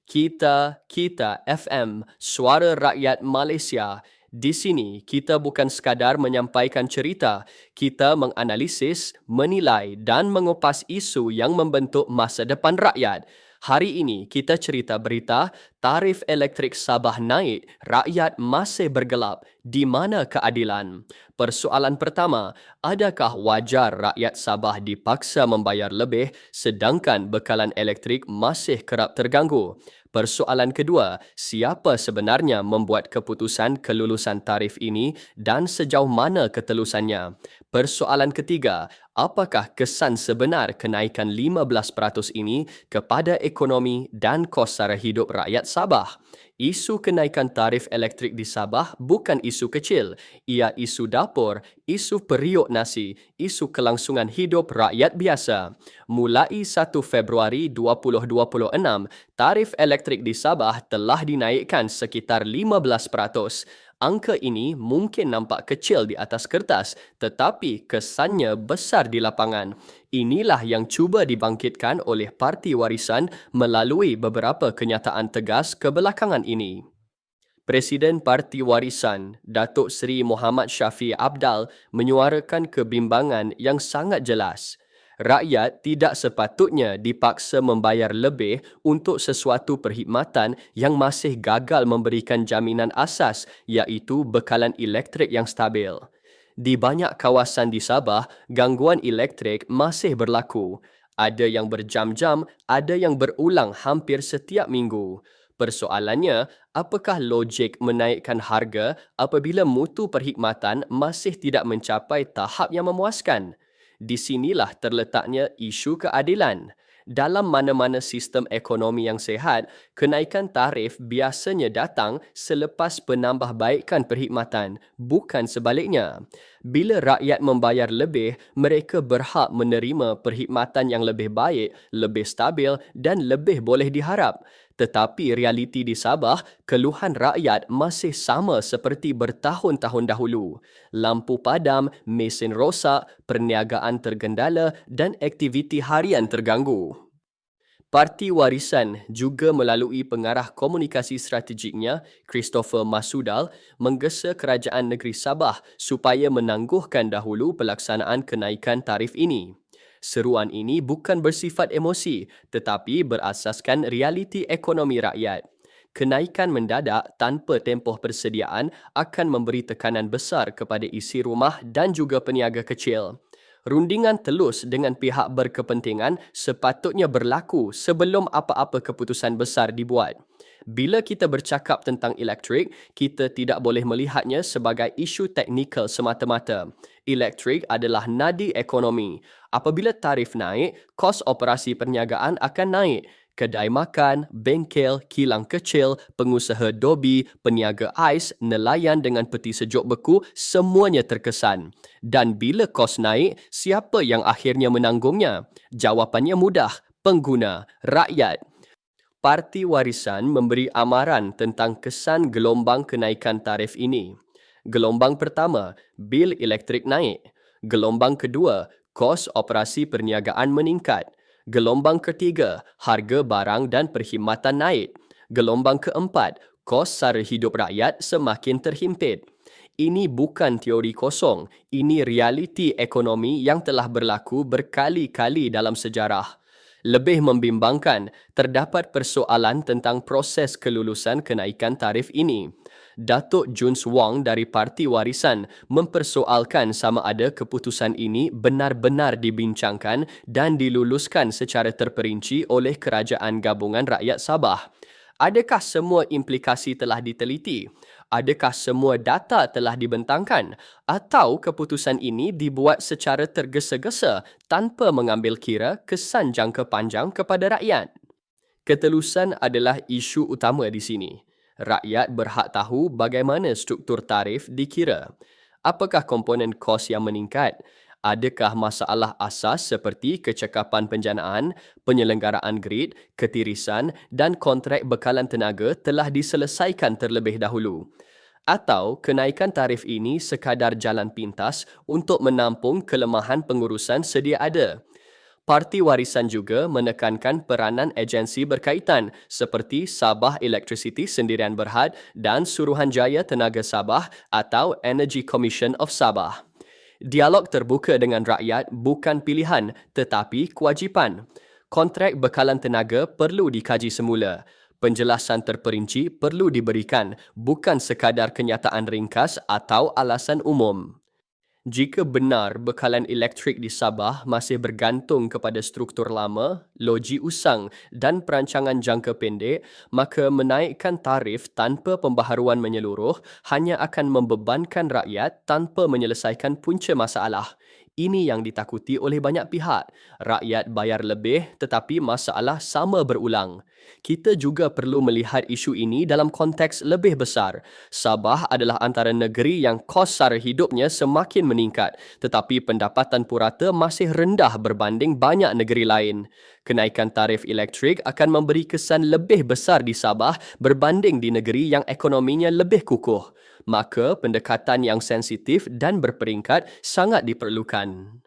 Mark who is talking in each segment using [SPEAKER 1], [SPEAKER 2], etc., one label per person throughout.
[SPEAKER 1] Kita FM, Suara Rakyat Malaysia. Di sini, kita bukan sekadar menyampaikan cerita, kita menganalisis, menilai dan mengupas isu yang membentuk masa depan rakyat. Hari ini, kita cerita berita tarif elektrik Sabah naik, rakyat masih bergelap. Di mana keadilan? Persoalan pertama, adakah wajar rakyat Sabah dipaksa membayar lebih sedangkan bekalan elektrik masih kerap terganggu? Persoalan kedua, siapa sebenarnya membuat keputusan kelulusan tarif ini dan sejauh mana ketelusannya? Persoalan ketiga, apakah kesan sebenar kenaikan 15% ini kepada ekonomi dan kos sara hidup rakyat Sabah? Isu kenaikan tarif elektrik di Sabah bukan isu kecil. Ia isu dapur, isu periuk nasi, isu kelangsungan hidup rakyat biasa. Mulai 1 Februari 2026, tarif elektrik di Sabah telah dinaikkan sekitar 15%. Angka ini mungkin nampak kecil di atas kertas, tetapi kesannya besar di lapangan. Inilah yang cuba dibangkitkan oleh Parti Warisan melalui beberapa kenyataan tegas kebelakangan ini. Presiden Parti Warisan, Datuk Seri Muhammad Syafiee Apdal menyuarakan kebimbangan yang sangat jelas. Rakyat tidak sepatutnya dipaksa membayar lebih untuk sesuatu perkhidmatan yang masih gagal memberikan jaminan asas iaitu bekalan elektrik yang stabil. Di banyak kawasan di Sabah, gangguan elektrik masih berlaku. Ada yang berjam-jam, ada yang berulang hampir setiap minggu. Persoalannya, apakah logik menaikkan harga apabila mutu perkhidmatan masih tidak mencapai tahap yang memuaskan? Di sinilah terletaknya isu keadilan. Dalam mana-mana sistem ekonomi yang sihat, kenaikan tarif biasanya datang selepas penambahbaikan perkhidmatan, bukan sebaliknya. Bila rakyat membayar lebih, mereka berhak menerima perkhidmatan yang lebih baik, lebih stabil dan lebih boleh diharap. Tetapi realiti di Sabah, keluhan rakyat masih sama seperti bertahun-tahun dahulu. Lampu padam, mesin rosak, perniagaan tergendala dan aktiviti harian terganggu. Parti Warisan juga melalui pengarah komunikasi strategiknya, Christopher Masudal, menggesa Kerajaan Negeri Sabah supaya menangguhkan dahulu pelaksanaan kenaikan tarif ini. Seruan ini bukan bersifat emosi tetapi berasaskan realiti ekonomi rakyat. Kenaikan mendadak tanpa tempoh persediaan akan memberi tekanan besar kepada isi rumah dan juga peniaga kecil. Rundingan telus dengan pihak berkepentingan sepatutnya berlaku sebelum apa-apa keputusan besar dibuat. Bila kita bercakap tentang elektrik, kita tidak boleh melihatnya sebagai isu teknikal semata-mata. Elektrik adalah nadi ekonomi. Apabila tarif naik, kos operasi perniagaan akan naik. Kedai makan, bengkel, kilang kecil, pengusaha dobi, peniaga ais, nelayan dengan peti sejuk beku, semuanya terkesan. Dan bila kos naik, siapa yang akhirnya menanggungnya? Jawapannya mudah, pengguna, rakyat. Parti Warisan memberi amaran tentang kesan gelombang kenaikan tarif ini. Gelombang pertama, bil elektrik naik. Gelombang kedua, kos operasi perniagaan meningkat. Gelombang ketiga, harga barang dan perkhidmatan naik. Gelombang keempat, kos sara hidup rakyat semakin terhimpit. Ini bukan teori kosong, ini realiti ekonomi yang telah berlaku berkali-kali dalam sejarah. Lebih membimbangkan, terdapat persoalan tentang proses kelulusan kenaikan tarif ini. Datuk Juns Wong dari Parti Warisan mempersoalkan sama ada keputusan ini benar-benar dibincangkan dan diluluskan secara terperinci oleh Kerajaan Gabungan Rakyat Sabah. Adakah semua implikasi telah diteliti? Adakah semua data telah dibentangkan? Atau keputusan ini dibuat secara tergesa-gesa tanpa mengambil kira kesan jangka panjang kepada rakyat? Ketelusan adalah isu utama di sini. Rakyat berhak tahu bagaimana struktur tarif dikira. Apakah komponen kos yang meningkat? Adakah masalah asas seperti kecekapan penjanaan, penyelenggaraan grid, ketirisan dan kontrak bekalan tenaga telah diselesaikan terlebih dahulu? Atau kenaikan tarif ini sekadar jalan pintas untuk menampung kelemahan pengurusan sedia ada? Parti Warisan juga menekankan peranan agensi berkaitan seperti Sabah Electricity Sendirian Berhad dan Suruhanjaya Tenaga Sabah atau Energy Commission of Sabah. Dialog terbuka dengan rakyat bukan pilihan tetapi kewajipan. Kontrak bekalan tenaga perlu dikaji semula. Penjelasan terperinci perlu diberikan, bukan sekadar kenyataan ringkas atau alasan umum. Jika benar bekalan elektrik di Sabah masih bergantung kepada struktur lama, loji usang dan perancangan jangka pendek, maka menaikkan tarif tanpa pembaharuan menyeluruh hanya akan membebankan rakyat tanpa menyelesaikan punca masalah. Ini yang ditakuti oleh banyak pihak. Rakyat bayar lebih tetapi masalah sama berulang. Kita juga perlu melihat isu ini dalam konteks lebih besar. Sabah adalah antara negeri yang kos sara hidupnya semakin meningkat, tetapi pendapatan purata masih rendah berbanding banyak negeri lain. Kenaikan tarif elektrik akan memberi kesan lebih besar di Sabah berbanding di negeri yang ekonominya lebih kukuh. Maka pendekatan yang sensitif dan berperingkat sangat diperlukan.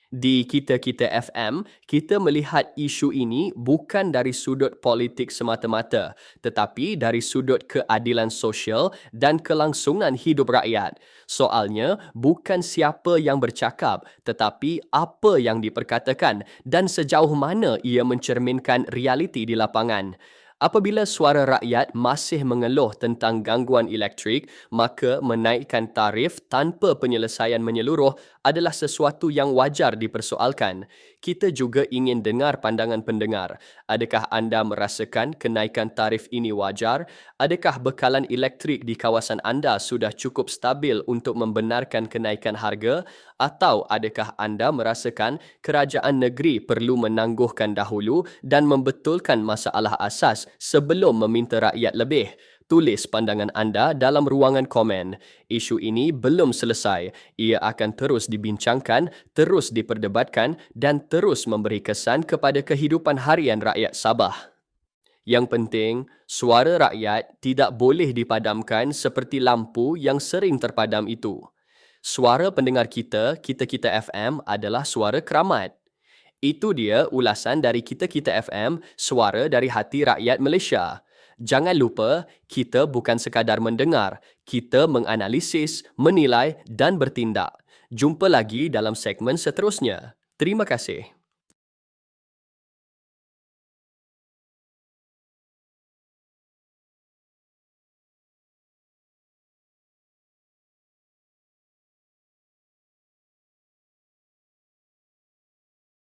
[SPEAKER 1] Di Kita-Kita FM, kita melihat isu ini bukan dari sudut politik semata-mata, tetapi dari sudut keadilan sosial dan kelangsungan hidup rakyat. Soalnya bukan siapa yang bercakap, tetapi apa yang diperkatakan dan sejauh mana ia mencerminkan realiti di lapangan. Apabila suara rakyat masih mengeluh tentang gangguan elektrik, maka menaikkan tarif tanpa penyelesaian menyeluruh adalah sesuatu yang wajar dipersoalkan. Kita juga ingin dengar pandangan pendengar. Adakah anda merasakan kenaikan tarif ini wajar? Adakah bekalan elektrik di kawasan anda sudah cukup stabil untuk membenarkan kenaikan harga? Atau adakah anda merasakan kerajaan negeri perlu menangguhkan dahulu dan membetulkan masalah asas sebelum meminta rakyat lebih? Tulis pandangan anda dalam ruangan komen. Isu ini belum selesai. Ia akan terus dibincangkan, terus diperdebatkan dan terus memberi kesan kepada kehidupan harian rakyat Sabah. Yang penting, suara rakyat tidak boleh dipadamkan seperti lampu yang sering terpadam itu. Suara pendengar kita, Kita-Kita FM adalah suara keramat. Itu dia ulasan dari Kita-Kita FM, suara dari hati rakyat Malaysia. Jangan lupa, kita bukan sekadar mendengar, kita menganalisis, menilai dan bertindak. Jumpa lagi dalam segmen seterusnya. Terima kasih.